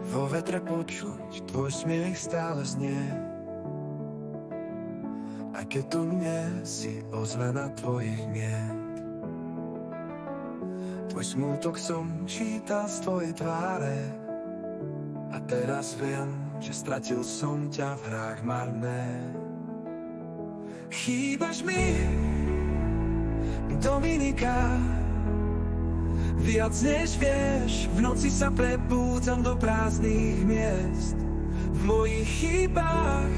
vo vetre počuť tvoj smiech stále znie. A keď tu nie si, ozvena tvojich miet. Tvoj smútok som čítal z tvojej tváre. A teraz viem, že stratil som ťa v hrách marné. Chýbaš mi, Dominika, viac než vieš. V noci sa prebúdzam do prázdnych miest. V mojich chybách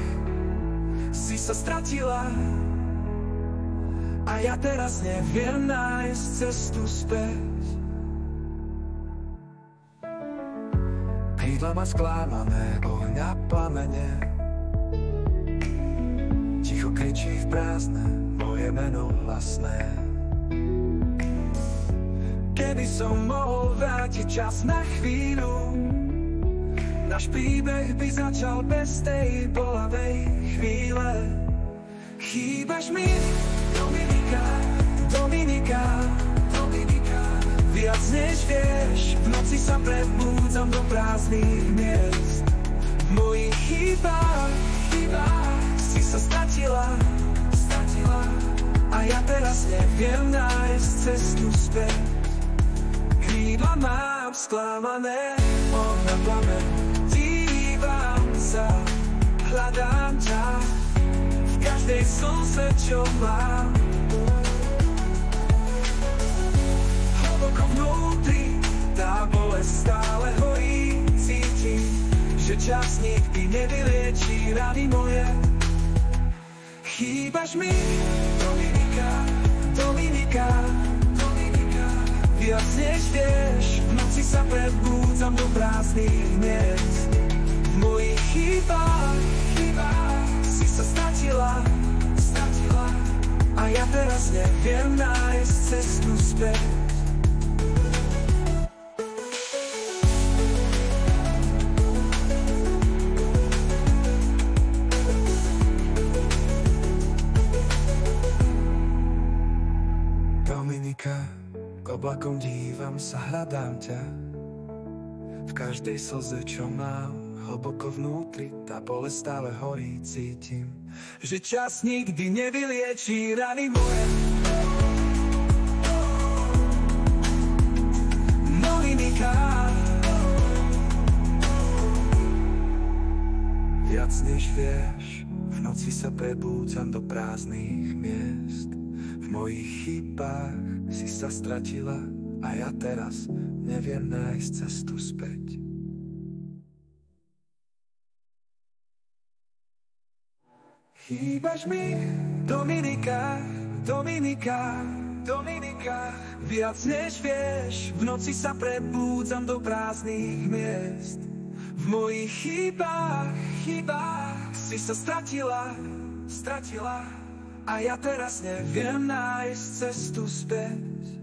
si sa stratila a ja teraz neviem nájsť cestu späť. Krídla ma sklamané, ohňa plamene, ticho kričí v prázdne moje meno hlasné. Keby som mohol vrátiť čas na chvíľu, náš príbeh by začal bez tej bolavej chvíle. Chýbaš mi, Dominika, Dominika, Dominika, viac než vieš. V noci sa prebúdzam do prázdnych miest. V mojich chybách si sa stratila, a ja teraz neviem nájsť cestu späť. Krídla mám sklamané, ohňa plamen, dívam sa, hľadám ťa v každej slze, čo mám. Hlboko vnútri tá bolesť stále horí, cítim, že čas nikdy nevyliečí rany moje. Chýbaš mi, Dominika, Dominika, Dominika, viac než vieš. V noci sa prebúdzam do prázdnych miest. V mojich chybách si sa stratila, a ja teraz neviem nájsť cestu späť. Dominika, k oblakom dívam sa, hľadám ťa v každej slze, čo mám. Hlboko vnútri tá bolesť stále horí, cítim, že čas nikdy nevyliečí rany moje. Dominika, viac než vieš. V noci sa prebúdzam do prázdnych miest. V mojich chybách si sa stratila a ja teraz neviem nájsť cestu späť. Chýbaš mi, Dominika, Dominika, Dominika, viac než vieš. V noci sa prebúdzam do prázdnych miest. V mojich chybách si sa stratila, a ja teraz neviem nájsť cestu späť.